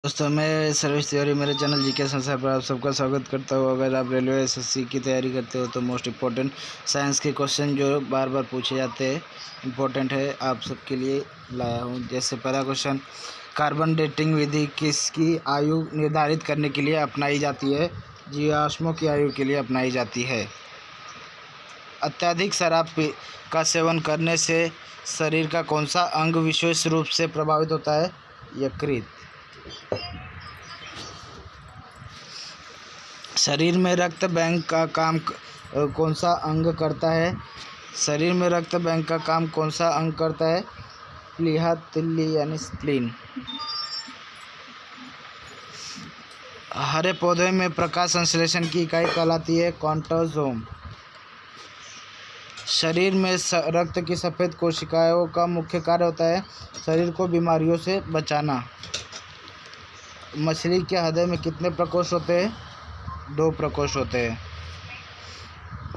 दोस्तों, मैं सर्विस तिवारी मेरे चैनल जीके संसार पर आप सबका स्वागत करता हूँ। अगर आप रेलवे एसएससी की तैयारी करते हो तो मोस्ट इम्पोर्टेंट साइंस के क्वेश्चन जो बार बार पूछे जाते हैं, इम्पोर्टेंट है, आप सबके लिए लाया हूँ। जैसे पहला क्वेश्चन, कार्बन डेटिंग विधि किसकी आयु निर्धारित करने के लिए अपनाई जाती है? जीवाश्मों की आयु के लिए अपनाई जाती है। अत्यधिक शराब का सेवन करने से शरीर का कौन सा अंग विशेष रूप से प्रभावित होता है? यकृत। शरीर में रक्त बैंक का काम कौन सा अंग करता है? शरीर में रक्त बैंक का काम कौन सा अंग करता है? प्लीहा तिल्ली यानी स्प्लीन। हरे पौधे में प्रकाश संश्लेषण की इकाई कहलाती है क्वांटोसोम। शरीर में रक्त की सफ़ेद कोशिकाओं का मुख्य कार्य होता है शरीर को बीमारियों से बचाना। मछली के हृदय में कितने प्रकोष्ठ होते हैं? 2 प्रकोष्ठ होते हैं।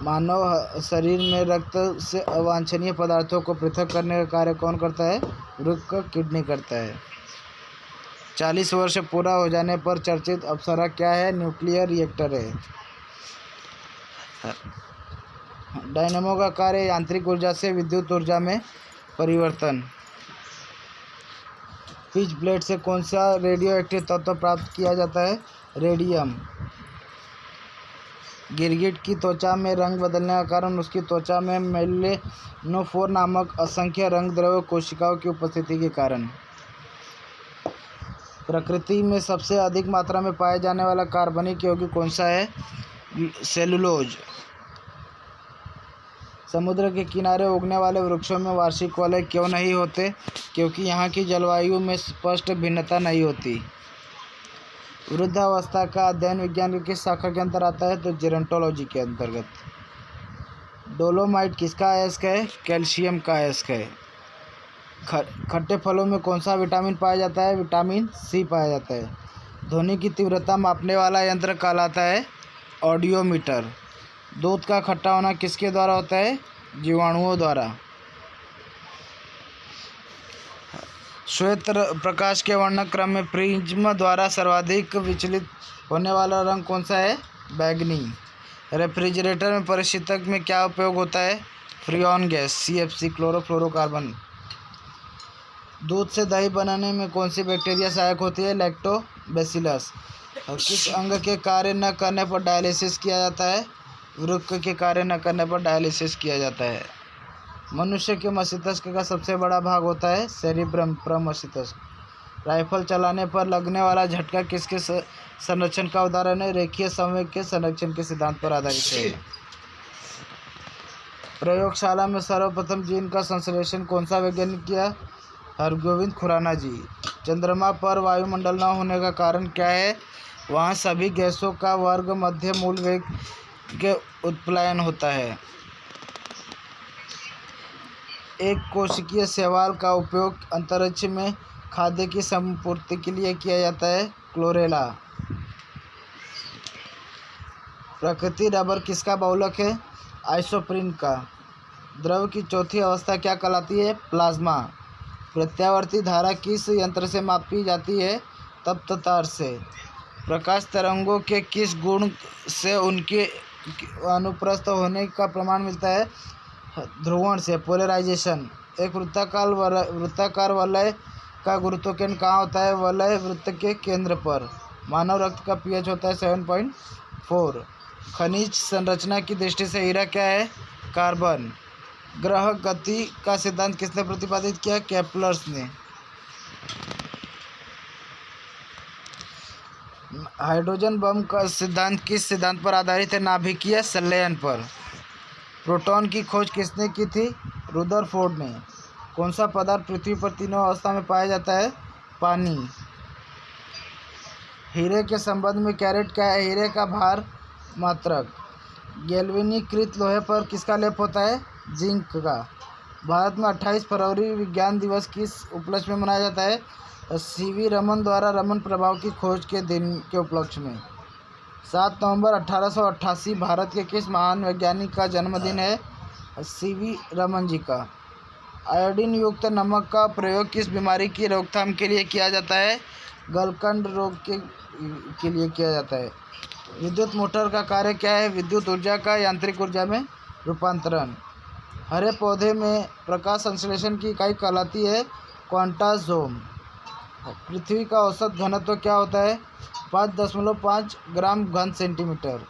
मानव शरीर में रक्त से अवांछनीय पदार्थों को पृथक करने का कार्य कौन करता है? वृक्क किडनी करता है। 40 वर्ष पूरा हो जाने पर चर्चित अप्सरा क्या है? न्यूक्लियर रिएक्टर है। डायनेमो का कार्य यांत्रिक ऊर्जा से विद्युत ऊर्जा में परिवर्तन। पिच ब्लेड से कौन सा रेडियो एक्टिव तत्व प्राप्त किया जाता है? रेडियम। गिरगिट की त्वचा में रंग बदलने का कारण उसकी त्वचा में मेलेनोफोर नामक असंख्य रंग द्रव्य कोशिकाओं की उपस्थिति के कारण। प्रकृति में सबसे अधिक मात्रा में पाए जाने वाला कार्बनिक यौगिक कौन सा है? सेलुलोज। समुद्र के किनारे उगने वाले वृक्षों में वार्षिक वलय क्यों नहीं होते? क्योंकि यहाँ की जलवायु में स्पष्ट भिन्नता नहीं होती। वृद्धावस्था का अध्ययन विज्ञान की किस शाखा के अंतर आता है? तो जेरोंटोलॉजी के अंतर्गत। डोलोमाइट किसका अयस्क है? कैल्शियम का अयस्क है। खट्टे फलों में कौन सा विटामिन पाया जाता है? विटामिन सी पाया जाता है। ध्वनि की तीव्रता मापने वाला यंत्र कहलाता है ऑडियोमीटर। दूध का खट्टा होना किसके द्वारा होता है? जीवाणुओं द्वारा। श्वेत प्रकाश के वर्णक्रम में प्रिज्म द्वारा सर्वाधिक विचलित होने वाला रंग कौन सा है? बैंगनी। रेफ्रिजरेटर में परिशीतक में क्या उपयोग होता है? Freon gas CFC chlorofluorocarbon. दूध से दही बनाने में कौन सी बैक्टीरिया सहायक होती है? लैक्टोबैसिलस। किस अंग के कार्य न करने पर डायलिसिस किया जाता है? वृक्क के कार्य न करने पर डायलिसिस किया जाता है। मनुष्य के मस्तिष्क का सबसे बड़ा भाग होता है सेरिब्रम प्रमस्तिष्क। राइफल चलाने पर लगने वाला झटका किसके संरक्षण का उदाहरण है? रेखीय संवेग के संरक्षण के सिद्धांत पर आधारित है। प्रयोगशाला में सर्वप्रथम जीन का संश्लेषण कौन सा वैज्ञानिक किया? हरगोविंद खुराना जी। चंद्रमा पर वायुमंडल न होने का कारण क्या है? वहाँ सभी गैसों का वर्ग मध्य मूल वेग के उत्प्लायन होता है। एक कोशिकीय शैवाल का उपयोग अंतरिक्ष में खाद्य की संपूर्ति के लिए किया जाता है क्लोरेला। प्रकृति रबर किसका बहुलक है? आइसोप्रीन का। द्रव की चौथी अवस्था क्या कहलाती है? प्लाज्मा। प्रत्यावर्ती धारा किस यंत्र से मापी जाती है? तप्त तार से। प्रकाश तरंगों के किस गुण से उनके अनुप्रस्थ होने का प्रमाण मिलता है? ध्रुवण से, पोलराइजेशन। एक वृत्ताकार वलय का गुरुत्व केंद्र कहाँ होता है? वलय वृत्त के केंद्र पर। मानव रक्त का pH होता है 7.4। खनिज संरचना की दृष्टि से हीरा क्या है? कार्बन। ग्रह गति का सिद्धांत किसने प्रतिपादित किया? केप्लर ने। हाइड्रोजन बम का सिद्धांत किस सिद्धांत पर आधारित है? नाभिकीय संलयन पर। प्रोटॉन की खोज किसने की थी? रुदरफोर्ड ने। कौन सा पदार्थ पृथ्वी पर तीनों अवस्था में पाया जाता है? पानी। हीरे के संबंध में कैरेट क्या है? हीरे का भार मात्रक। गैल्वेनीकृत लोहे पर किसका लेप होता है? जिंक का। भारत में 28 फरवरी विज्ञान दिवस किस उपलक्ष्य में मनाया जाता है? CV रमन द्वारा रमन प्रभाव की खोज के दिन के उपलक्ष्य में। 7 नवंबर 1888 भारत के किस महान वैज्ञानिक का जन्मदिन है? CV रमन जी का। आयोडीन युक्त नमक का प्रयोग किस बीमारी की रोकथाम के लिए किया जाता है? गलकंड रोग के लिए किया जाता है। विद्युत मोटर का कार्य क्या है? विद्युत ऊर्जा का यांत्रिक ऊर्जा में रूपांतरण। हरे पौधे में प्रकाश संश्लेषण की इकाई कहलाती है क्वांटासोम। पृथ्वी का औसत घनत्व क्या होता है? 5.5 ग्राम घन सेंटीमीटर।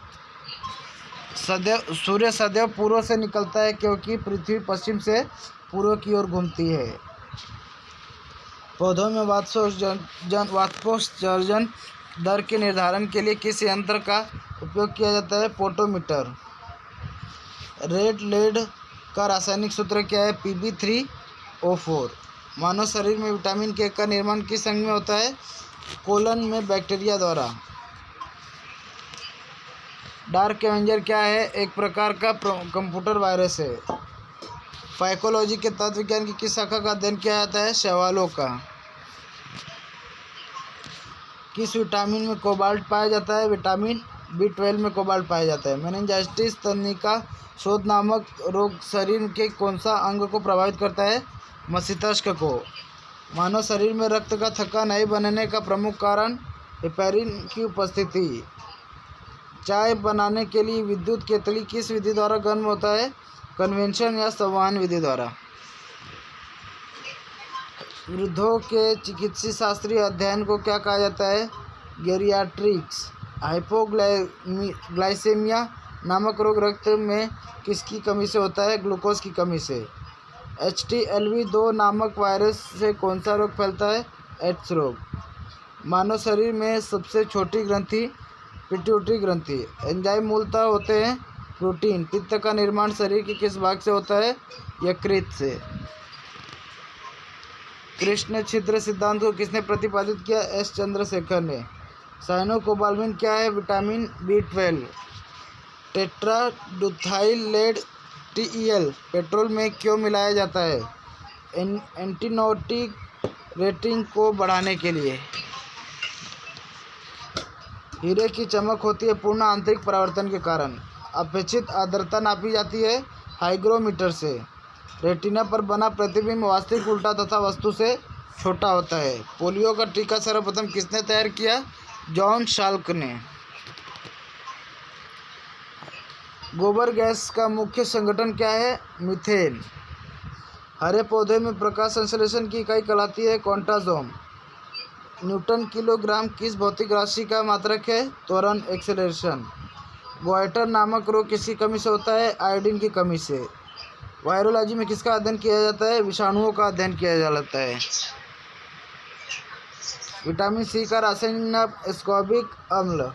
सूर्य सदैव पूर्व से निकलता है क्योंकि पृथ्वी पश्चिम से पूर्व की ओर घूमती है। पौधों में वाष्पोत्सर्जन दर के निर्धारण के लिए किस यंत्र का उपयोग किया जाता है? पोटोमीटर। रेड लेड का रासायनिक सूत्र क्या है? Pb3O4। मानव शरीर में विटामिन के का निर्माण किस अंग में होता है? कोलन में बैक्टीरिया द्वारा। डार्क एवेंजर क्या है? एक प्रकार का कंप्यूटर वायरस है। फाइकोलॉजी के तत्व विज्ञान की किस शाखा का अध्ययन किया जाता है? शैवालों का। किस विटामिन में कोबाल्ट पाया जाता है? विटामिन B12 में कोबाल्ट पाया जाता है। मेनिंजाइटिस तंत्रिका शोथ नामक रोग शरीर के कौन सा अंग को प्रभावित करता है? मस्तिष्क को। मानव शरीर में रक्त का थक्का नहीं बनने का प्रमुख कारण हेपेरिन की उपस्थिति। चाय बनाने के लिए विद्युत केतली किस विधि द्वारा गर्म होता है? कन्वेक्शन या संवहन विधि द्वारा। वृद्धों के चिकित्सीय शास्त्रीय अध्ययन को क्या कहा जाता है? गेरियाट्रिक्स। हाइपोग्लाइसेमिया नामक रोग रक्त में किसकी कमी से होता है? ग्लूकोज की कमी से। HTLV-2 नामक वायरस से कौन सा रोग फैलता है? एड्स रोग। मानव शरीर में सबसे छोटी ग्रंथि पिट्यूटरी ग्रंथि। एंजाइम मूलतः होते हैं प्रोटीन। पित्त का निर्माण शरीर के किस भाग से होता है? यकृत से। कृष्ण छिद्र सिद्धांत को किसने प्रतिपादित किया? S चंद्रशेखर ने। साइनोकोबाल्मिन क्या है? Vitamin B12। Tetraethyl lead TEL petrol में क्यों मिलाया जाता है? एंटीनोटिक रेटिंग को बढ़ाने के लिए। हीरे की चमक होती है पूर्ण आंतरिक परावर्तन के कारण। अपेक्षित आर्द्रता नापी जाती है हाइग्रोमीटर से। रेटिना पर बना प्रतिबिंब वास्तविक उल्टा तथा वस्तु से छोटा होता है। पोलियो का टीका सर्वप्रथम किसने तैयार किया? जॉन साल्क ने। गोबर गैस का मुख्य संगठन क्या है? मीथेन। हरे पौधे में प्रकाश संश्लेषण की इकाई कहलाती है क्वांटासोम। न्यूटन किलोग्राम किस भौतिक राशि का मात्रक है? त्वरण एक्सेलरेशन। गोइटर नामक रोग किसकी कमी से होता है? आयोडीन की कमी से। वायरोलॉजी में किसका अध्ययन किया जाता है? विषाणुओं का अध्ययन किया जाता है। विटामिन C का रासायनिक नाम एस्कॉर्बिक अम्ल।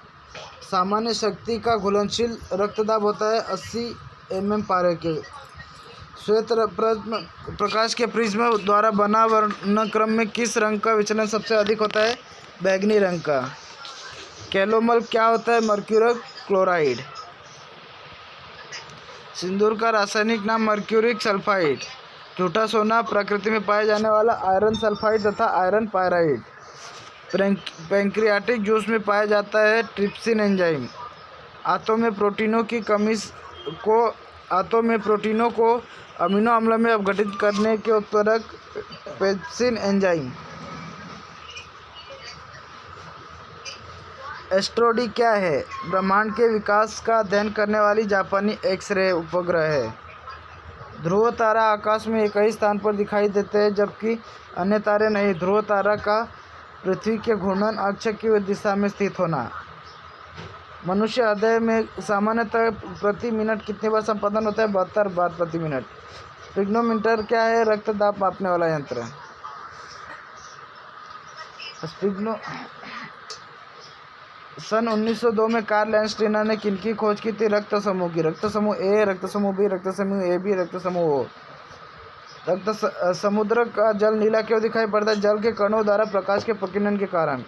सामान्य शक्ति का घुलनशील रक्तदाब होता है 80 mm पारे के। श्वेत प्रकाश के प्रिज्म द्वारा बना वर्णक्रम में किस रंग का विचलन सबसे अधिक होता है? बैंगनी रंग का। कैलोमल क्या होता है? Mercury chloride. सिंदूर का रासायनिक नाम मर्क्यूरिक सल्फाइड। झूठा सोना प्रकृति में पाया जाने वाला आयरन सल्फाइड तथा आयरन पायराइड। पैंक्रियाटिक जूस में पाया जाता है ट्रिप्सिन एंजाइम। आंतों में प्रोटीनों को अमीनो अम्ल में अपघटित करने के उत्प्रेरक पेप्सिन एंजाइम। एस्ट्रोडी क्या है? ब्रह्मांड के विकास का अध्ययन करने वाली जापानी एक्स-रे उपग्रह है। ध्रुव तारा आकाश में एक ही स्थान पर दिखाई देते हैं जबकि अन्य तारे नहीं। ध्रुव तारा का पृथ्वी के घूर्णन अक्ष की दिशा में स्थित होना। मनुष्य हृदय में सामान्यतः प्रति मिनट कितनी बार संपादन होता है? 72 बार प्रति मिनट। स्पिग्नोमीटर क्या है? रक्तदाब मापने वाला यंत्र। सन 1902 में कार्ल लैंडस्टीनर ने किनकी खोज की थी? रक्त समूह की। रक्त समूह ए, रक्त समूह बी, रक्त समूह ए बी, रक्त समूह ओ। समुद्र का जल नीला क्यों दिखाई पड़ता है? जल के कणों द्वारा प्रकाश के प्रकीर्णन के कारण।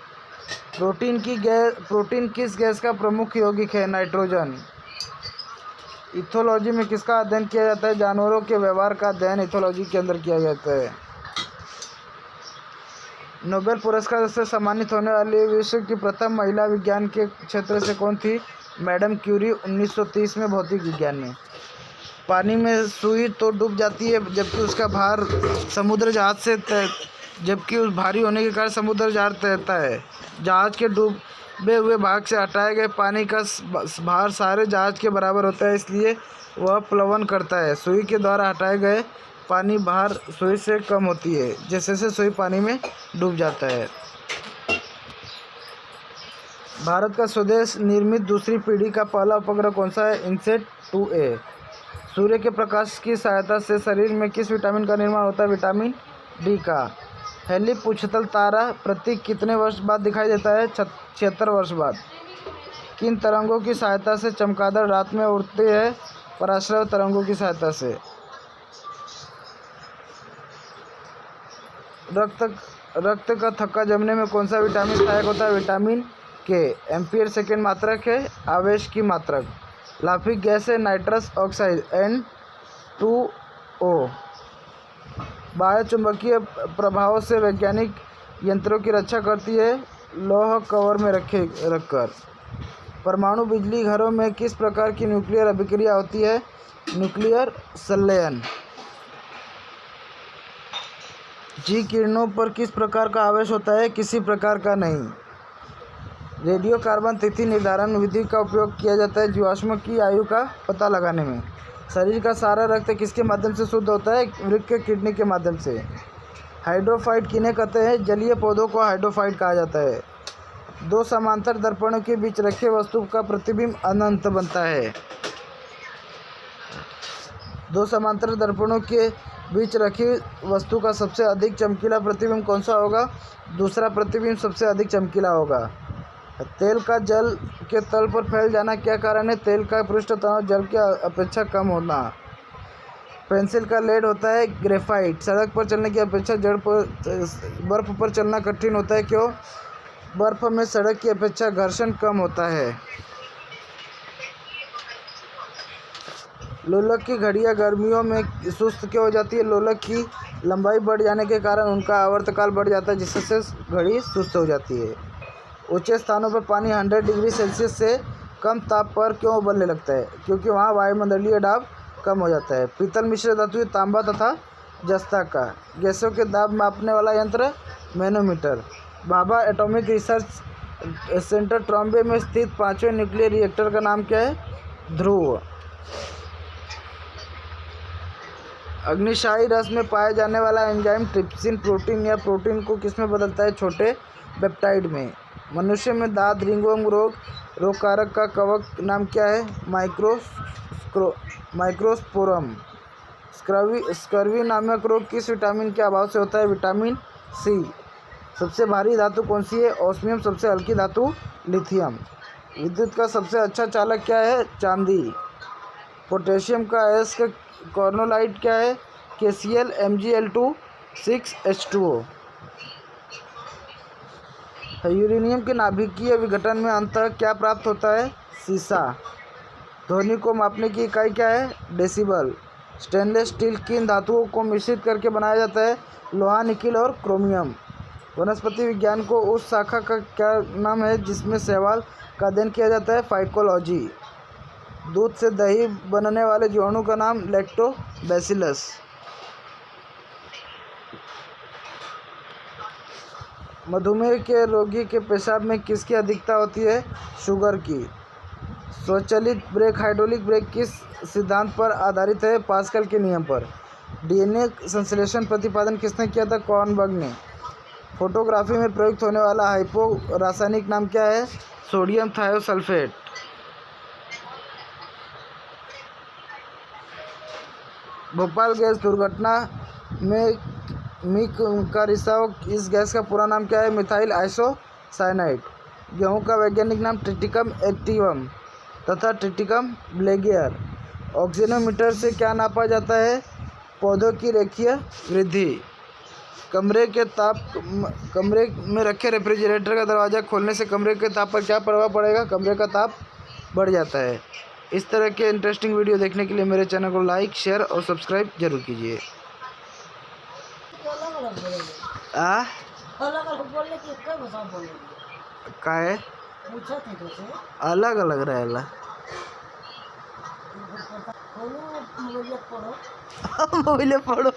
प्रोटीन किस गैस का प्रमुख यौगिक है? नाइट्रोजन। इथोलॉजी में किसका अध्ययन किया जाता है? जानवरों के व्यवहार का अध्ययन इथोलॉजी के अंदर किया जाता है। नोबेल पुरस्कार से सम्मानित होने वाली विश्व की प्रथम महिला विज्ञान के क्षेत्र से कौन थी? Madam Curie. 1930 में भौतिक विज्ञान में। पानी में सुई तो डूब जाती है जबकि उसका भार समुद्र जहाज से जबकि उस भारी होने के कारण समुद्र जार तैरता है। जहाज के डूबे हुए भाग से हटाए गए पानी का भार सारे जहाज के बराबर होता है, इसलिए वह प्लवन करता है। सुई के द्वारा हटाए गए पानी भार सुई से कम होती है, जैसे जैसे सुई पानी में डूब जाता है। भारत का स्वदेश निर्मित दूसरी पीढ़ी का पहला उपग्रह कौन सा है? इनसेट 2A। सूर्य के प्रकाश की सहायता से शरीर में किस विटामिन का निर्माण होता है? विटामिन डी का। हेली उच्चतल तारा प्रति कितने वर्ष बाद दिखाई देता है? 76 वर्ष बाद। किन तरंगों की सहायता से चमगादड़ रात में उड़ते हैं? पराश्रय तरंगों की सहायता से। रक्त का थक्का जमने में कौन सा विटामिन सहायक होता है? विटामिन के। एम्पीयर सेकेंड मात्रक है आवेश की मात्रक। लाफिंग गैस है नाइट्रस ऑक्साइड N2O। बाह्य चुंबकीय प्रभाव से वैज्ञानिक यंत्रों की रक्षा करती है लौह कवर में रखकर। परमाणु बिजली घरों में किस प्रकार की न्यूक्लियर अभिक्रिया होती है? न्यूक्लियर संलयन। जी किरणों पर किस प्रकार का आवेश होता है? किसी प्रकार का नहीं। रेडियो कार्बन तिथि निर्धारण विधि का उपयोग किया जाता है जीवाश्म की आयु का पता लगाने में। शरीर का सारा रक्त किसके माध्यम से शुद्ध होता है? वृक्क के किडनी के माध्यम से। हाइड्रोफाइट किन्हें कहते हैं? जलीय पौधों को हाइड्रोफाइट कहा जाता है। दो समांतर दर्पणों के बीच रखे वस्तु का प्रतिबिंब अनंत बनता है। दो समांतर दर्पणों के बीच रखी वस्तु का सबसे अधिक चमकीला प्रतिबिंब कौन सा होगा? दूसरा प्रतिबिंब सबसे अधिक चमकीला होगा। तेल का जल के तल पर फैल जाना क्या कारण है? तेल का पृष्ठ तनाव जल की अपेक्षा कम होना। पेंसिल का लेड होता है ग्रेफाइट। सड़क पर चलने की अपेक्षा बर्फ पर चलना कठिन होता है, क्यों? बर्फ में सड़क की अपेक्षा घर्षण कम होता है। लोलक की घड़ियां गर्मियों में सुस्त क्यों हो जाती है? लोलक की लंबाई बढ़ जाने के कारण उनका आवर्तकाल बढ़ जाता है, जिससे घड़ी सुस्त हो जाती है। ऊंचे स्थानों पर पानी 100 डिग्री सेल्सियस से कम ताप पर क्यों उबलने लगता है? क्योंकि वहाँ वायुमंडलीय दाब कम हो जाता है। पीतल मिश्र धातु है तांबा तथा जस्ता का। गैसों के दाब मापने वाला यंत्र manometer. Bhabha atomic research centre Trombay में स्थित 5वें न्यूक्लियर रिएक्टर का नाम क्या है? ध्रुव। अग्निशायी रस में पाया जाने वाला एंजाइम ट्रिप्सिन प्रोटीन या प्रोटीन को किसमें बदलता है? छोटे पेप्टाइड में। मनुष्य में दांत रिंगवर्म रोग कारक का कवक नाम क्या है? माइक्रोस्पोरम। स्कर्वी नामक रोग किस विटामिन के अभाव से होता है? Vitamin C. सबसे भारी धातु कौन सी है? ऑस्मियम। सबसे हल्की धातु लिथियम। विद्युत का सबसे अच्छा चालक क्या है? चांदी। पोटेशियम का अयस्क कॉर्नोलाइट क्या है? KCl Mgl2 6H2O। यूरेनियम के नाभिकीय विघटन में अंततः क्या प्राप्त होता है? सीसा। ध्वनि को मापने की इकाई क्या है? डेसिबल। स्टेनलेस स्टील किन धातुओं को मिश्रित करके बनाया जाता है? लोहा, निकिल और क्रोमियम। वनस्पति विज्ञान को उस शाखा का क्या नाम है जिसमें शैवाल का अध्ययन किया जाता है? फाइकोलॉजी। दूध से दही बनने वाले जीवाणु का नाम? लैक्टोबैसिलस। मधुमेह के रोगी के पेशाब में किसकी अधिकता होती है? शुगर की। स्वचालित ब्रेक हाइड्रोलिक ब्रेक किस सिद्धांत पर आधारित है? पास्कल के नियम पर। DNA संश्लेषण प्रतिपादन किसने किया था? कॉर्नबर्ग ने। फोटोग्राफी में प्रयुक्त होने वाला हाइपो रासायनिक नाम क्या है? Sodium thiosulphate. भोपाल गैस दुर्घटना में का रिसाव इस गैस का पूरा नाम क्या है? Methyl isocyanide. गेहूं का वैज्ञानिक नाम ट्रिटिकम एक्टिवम तथा ट्रिटिकम ब्लेगियर। ऑक्सीजनोमीटर से क्या नापा जाता है? पौधों की रेखीय वृद्धि। कमरे में रखे रेफ्रिजरेटर का दरवाज़ा खोलने से कमरे के ताप पर क्या प्रभाव पड़ेगा? कमरे का ताप बढ़ जाता है। इस तरह के इंटरेस्टिंग वीडियो देखने के लिए मेरे चैनल को लाइक, शेयर और सब्सक्राइब जरूर कीजिए। का है? अलग अलग रहेला। मोबाइल पढ़ो।